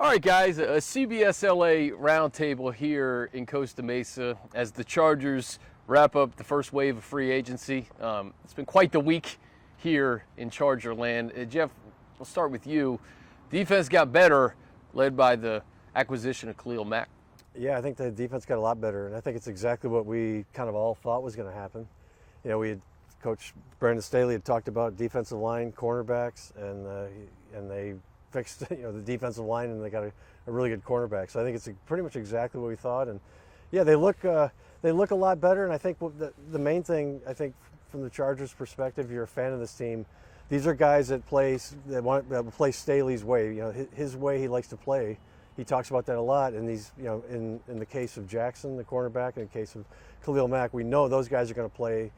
All right, guys, a CBS LA roundtable here in Costa Mesa as the Chargers wrap up the first wave of free agency. It's been quite the week here in Charger land. Jeff, we'll start with you. Defense got better, led by the acquisition of Khalil Mack. Yeah, I think the defense got a lot better, and I think it's exactly what we kind of all thought was going to happen. You know, Coach Brandon Staley had talked about defensive line, cornerbacks, and they fixed the defensive line, and they got a really good cornerback. So I think it's pretty much exactly what we thought. And yeah, they look a lot better. And I think the main thing, I think, from the Chargers' perspective, you're a fan of this team. These are guys that will play Staley's way. You know, his way he likes to play. He talks about that a lot. And these, in the case of Jackson, the cornerback, in the case of Khalil Mack, we know those guys are going to play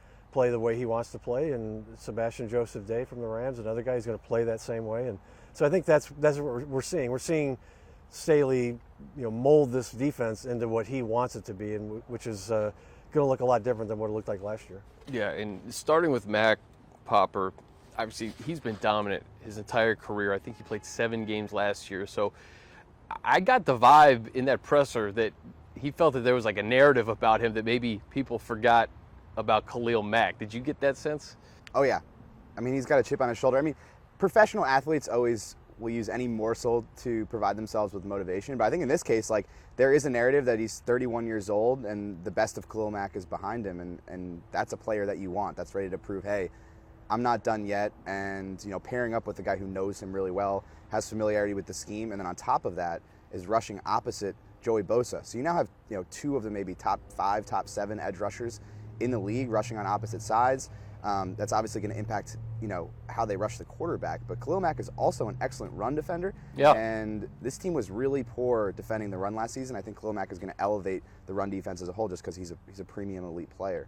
the way he wants to play. And Sebastian Joseph Day from the Rams, another guy, is going to play that same way. And so I think that's what we're seeing. We're seeing Staley, mold this defense into what he wants it to be, and which is going to look a lot different than what it looked like last year. Yeah, and starting with Mac Popper, obviously he's been dominant his entire career. I think he played 7 games last year. So I got the vibe in that presser that he felt that there was like a narrative about him that maybe people forgot about Khalil Mack. Did you get that sense? Oh, yeah. I mean, he's got a chip on his shoulder. I mean, professional athletes always will use any morsel to provide themselves with motivation. But I think in this case, there is a narrative that he's 31 years old and the best of Khalil Mack is behind him. And that's a player that you want. That's ready to prove, hey, I'm not done yet. And, pairing up with a guy who knows him really well, has familiarity with the scheme. And then on top of that is rushing opposite Joey Bosa. So you now have, 2 of the maybe top 5, top 7 edge rushers in the league rushing on opposite sides. That's obviously going to impact, how they rush the quarterback. But Khalil Mack is also an excellent run defender. Yeah. And this team was really poor defending the run last season. I think Khalil Mack is going to elevate the run defense as a whole just because he's a premium elite player.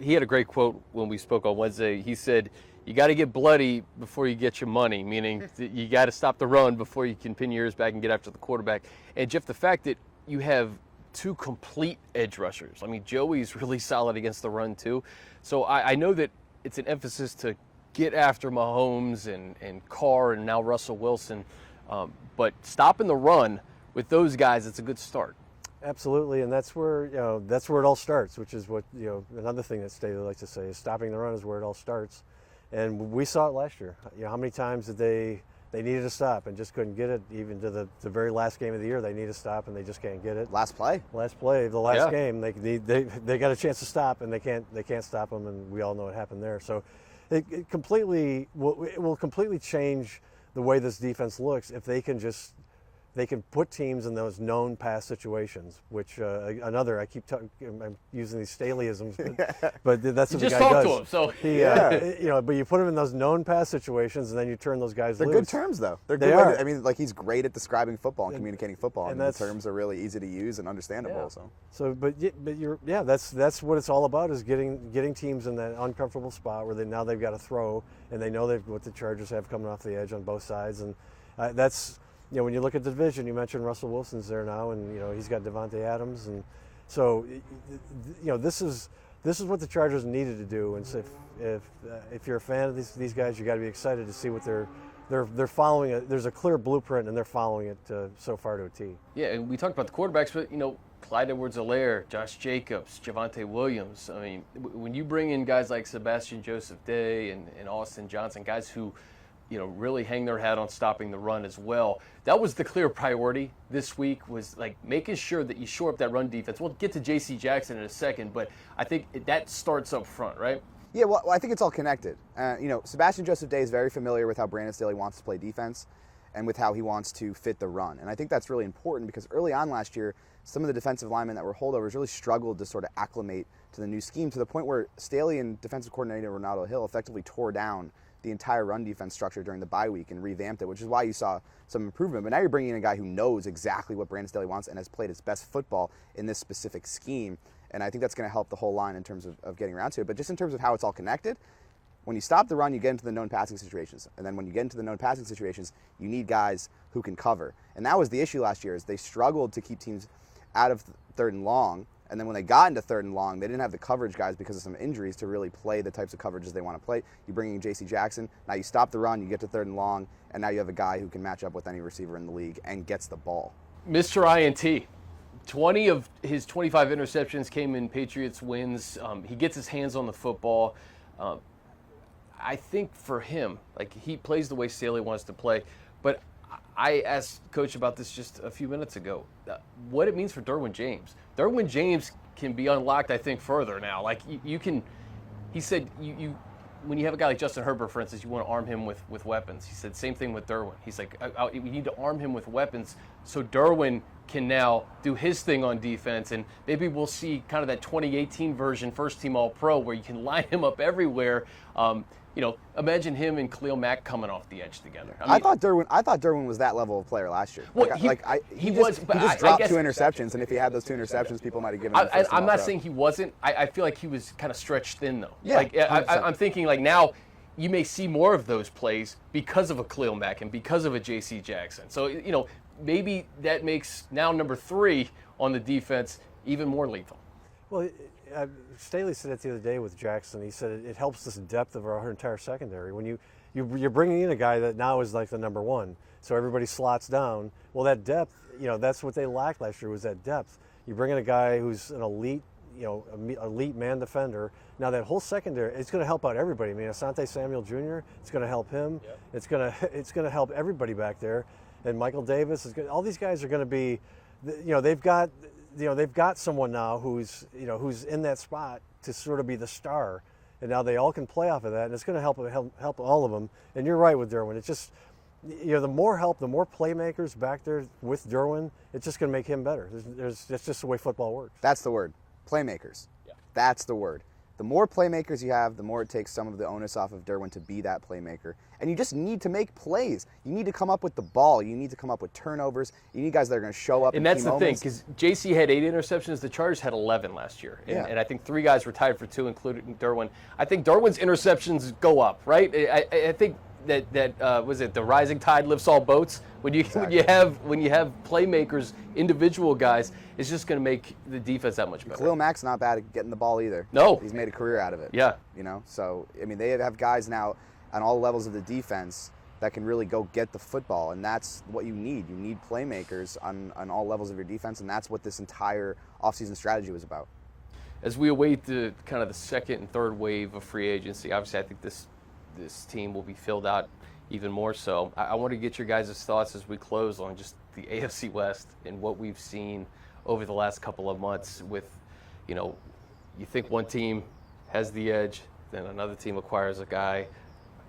He had a great quote when we spoke on Wednesday. He said, you got to get bloody before you get your money, meaning that you got to stop the run before you can pin your ears back and get after the quarterback. And, Jeff, the fact that you have 2 complete edge rushers. I mean, Joey's really solid against the run, too. So I know that it's an emphasis to get after Mahomes and Carr and now Russell Wilson. But stopping the run with those guys, it's a good start. Absolutely, and that's where it all starts, which is what another thing that Staley likes to say is stopping the run is where it all starts. And we saw it last year. How many times did they needed to stop and just couldn't get it? Even to the very last game of the year, they need to stop and they just can't get it. Last play of the last game, they got a chance to stop and they can't stop them, and we all know what happened there. So it will completely change the way this defense looks if they can put teams in those known pass situations, which I'm using these Staleyisms, but that's what the guy does. Just talk to him. So but you put him in those known pass situations, and then you turn those guys loose. They're good terms, though. They are. I mean, he's great at describing football and communicating football, and the terms are really easy to use and understandable. Yeah. That's what it's all about, is getting teams in that uncomfortable spot where they've got to throw, and they know what the Chargers have coming off the edge on both sides, and that's. When you look at the division, you mentioned Russell Wilson's there now, and he's got Devontae Adams, and so this is what the Chargers needed to do. And so if you're a fan of these guys, you got to be excited to see what they're following. There's a clear blueprint, and they're following it so far to a T. Yeah, and we talked about the quarterbacks, but Clyde Edwards-Helaire, Josh Jacobs, Javonte Williams. I mean, when you bring in guys like Sebastian Joseph Day and Austin Johnson, guys who really hang their hat on stopping the run as well. That was the clear priority this week, was making sure that you shore up that run defense. We'll get to JC Jackson in a second, but I think that starts up front, right? Yeah, well, I think it's all connected. Sebastian Joseph Day is very familiar with how Brandon Staley wants to play defense and with how he wants to fit the run. And I think that's really important because early on last year, some of the defensive linemen that were holdovers really struggled to sort of acclimate to the new scheme, to the point where Staley and defensive coordinator Ronaldo Hill effectively tore down the entire run defense structure during the bye week and revamped it, which is why you saw some improvement. But now you're bringing in a guy who knows exactly what Brandon Staley wants and has played his best football in this specific scheme. And I think that's going to help the whole line in terms of getting around to it. But just in terms of how it's all connected, when you stop the run, you get into the known passing situations. And then when you get into the known passing situations, you need guys who can cover. And that was the issue last year, is they struggled to keep teams out of 3rd and long And then when they got into 3rd and long, they didn't have the coverage guys because of some injuries to really play the types of coverages they want to play. You bring in JC Jackson, now you stop the run, you get to 3rd and long, and now you have a guy who can match up with any receiver in the league and gets the ball. Mr. INT, 20 of his 25 interceptions came in Patriots wins. He gets his hands on the football. I think for him, like, he plays the way Staley wants to play, but I asked Coach about this just a few minutes ago, what it means for Derwin James. Derwin James can be unlocked, I think, further now. Like, you can, he said, you when you have a guy like Justin Herbert, for instance, you want to arm him with weapons. He said same thing with Derwin. He's like, we need to arm him with weapons so Derwin can now do his thing on defense, and maybe we'll see kind of that 2018 version, first team All-Pro, where you can line him up everywhere. Imagine him and Khalil Mack coming off the edge together. I thought Derwin was that level of player last year. Well, he just dropped 2 interceptions, and if he had those 2 interceptions, people might have given him the first I'm not All-Pro. saying he wasn't. I feel like he was kind of stretched thin, though. Yeah, like, I'm thinking, like, now you may see more of those plays because of a Khalil Mack and because of a JC Jackson. So, maybe that makes now number 3 on the defense even more lethal. Well, Staley said it the other day with Jackson. He said it helps this depth of our entire secondary. When you're bringing in a guy that now is like the number 1, so everybody slots down. Well, that depth, that's what they lacked last year, was that depth. You bring in a guy who's an elite, elite man defender. Now that whole secondary, it's going to help out everybody. I mean, Asante Samuel Jr., it's going to help him. Yep. It's going to help everybody back there. And Michael Davis is good. All these guys are going to be, they've got someone now who's in that spot to sort of be the star, and now they all can play off of that, and it's going to help all of them. And you're right with Derwin. It's just, the more help, the more playmakers back there with Derwin, it's just going to make him better. That's just the way football works. That's the word, playmakers. Yeah. That's the word. The more playmakers you have, the more it takes some of the onus off of Derwin to be that playmaker. And you just need to make plays. You need to come up with the ball. You need to come up with turnovers. You need guys that are going to show up. And that's the thing, because JC had 8 interceptions. The Chargers had 11 last year. And I think 3 guys were tied for 2, including Derwin. I think Derwin's interceptions go up, right? I think that was it, the rising tide lifts all boats. When you have playmakers, individual guys, it's just going to make the defense that much better. Khalil Mack's not bad at getting the ball either. No, he's made a career out of it. Yeah, So I mean, they have guys now on all levels of the defense that can really go get the football, and that's what you need. You need playmakers on all levels of your defense, and that's what this entire offseason strategy was about. As we await the kind of the second and third wave of free agency, obviously I think this team will be filled out even more so. I want to get your guys' thoughts as we close on just the AFC West and what we've seen over the last couple of months with, you think one team has the edge, then another team acquires a guy,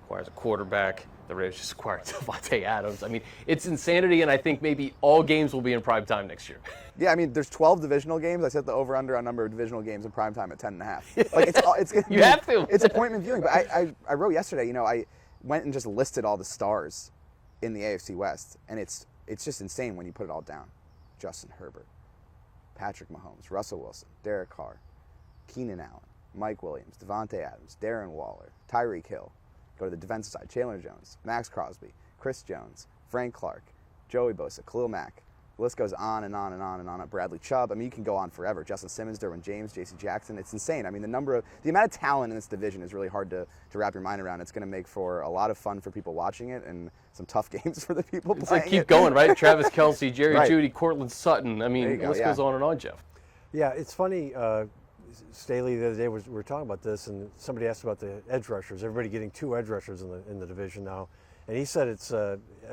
acquires a quarterback, the Raiders just acquired Devontae Adams. I mean, it's insanity, and I think maybe all games will be in prime time next year. Yeah, I mean, there's 12 divisional games. I set the over-under on number of divisional games in prime time at 10.5. Like, it's gonna you have to. It's appointment viewing. But I wrote yesterday, I went and just listed all the stars in the AFC West, and it's just insane when you put it all down. Justin Herbert, Patrick Mahomes, Russell Wilson, Derek Carr, Keenan Allen, Mike Williams, Devontae Adams, Darren Waller, Tyreek Hill. Go to the defensive side, Chandler Jones, Max Crosby, Chris Jones, Frank Clark, Joey Bosa, Khalil Mack. The list goes on and on and on and on. Bradley Chubb. I mean, you can go on forever. Justin Simmons, Derwin James, JC Jackson. It's insane. I mean, the amount of talent in this division is really hard to wrap your mind around. It's going to make for a lot of fun for people watching it and some tough games for the people playing. It's like keep going, right? Travis Kelce, Jerry Right. Jeudy, Cortland Sutton. I mean, the list goes on and on, Jeff. Yeah, it's funny. Staley the other day we were talking about this, and somebody asked about the edge rushers. Everybody getting 2 edge rushers in the division now, and he said it's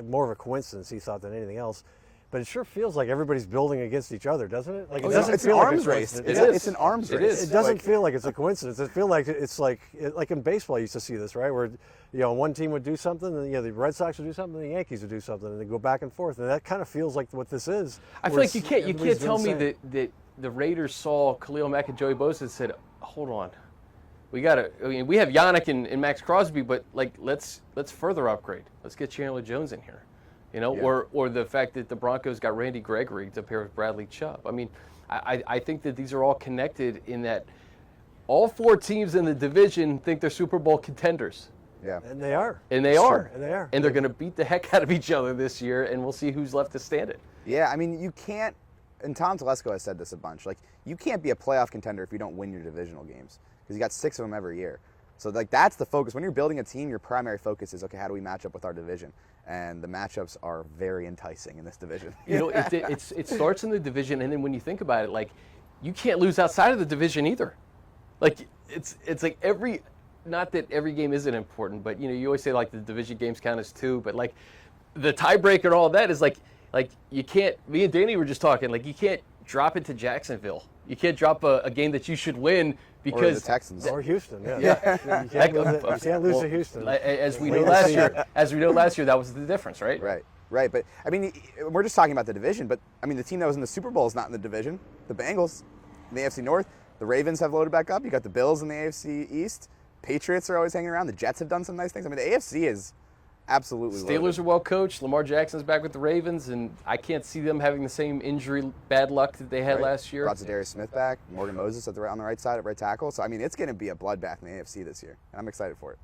more of a coincidence, he thought, than anything else. But it sure feels like everybody's building against each other, doesn't it? Like, it doesn't it's feel an like arms a race. coincidence. It's an arms race. It doesn't feel like it's a coincidence. It feels like it's like in baseball you used to see this, right? Where one team would do something, and the Red Sox would do something, and the Yankees would do something, and they go back and forth. And that kind of feels like what this is. I feel like you can't tell me that the Raiders saw Khalil Mack and Joey Bosa and said, hold on, we have Yannick and Max Crosby, but like let's further upgrade. Let's get Chandler Jones in here, or the fact that the Broncos got Randy Gregory to pair with Bradley Chubb. I mean, I think that these are all connected in that all 4 teams in the division think they're Super Bowl contenders. Yeah, and they are. And they are. And they are. And they're going to beat the heck out of each other this year, and we'll see who's left to stand it. Yeah, I mean, you can't and Tom Telesco has said this a bunch. Like, you can't be a playoff contender if you don't win your divisional games, because you got 6 of them every year. So like that's the focus. When you're building a team, your primary focus is, okay, how do we match up with our division? And the matchups are very enticing in this division. It starts in the division, and then when you think about it, like, you can't lose outside of the division either. Like, it's like not that every game isn't important, but you always say like the division games count as 2, but like the tiebreaker and all of that is like you can't. Me and Danny were just talking, like, you can't drop it to Jacksonville. You can't drop a game that you should win because or the Texans or Houston. Yeah. Yeah. You can't lose to Houston. As we know last year, that was the difference, right? Right. But I mean, we're just talking about the division. But I mean, the team that was in the Super Bowl is not in the division. The Bengals in the AFC North. The Ravens have loaded back up. You got the Bills in the AFC East. Patriots are always hanging around. The Jets have done some nice things. I mean, the AFC is absolutely Steelers loaded. are well coached. Lamar Jackson's back with the Ravens, and I can't see them having the same injury bad luck that they had last year. Brought Darius Smith back. Morgan Moses on the right side at right tackle. So I mean, it's going to be a bloodbath in the AFC this year, and I'm excited for it.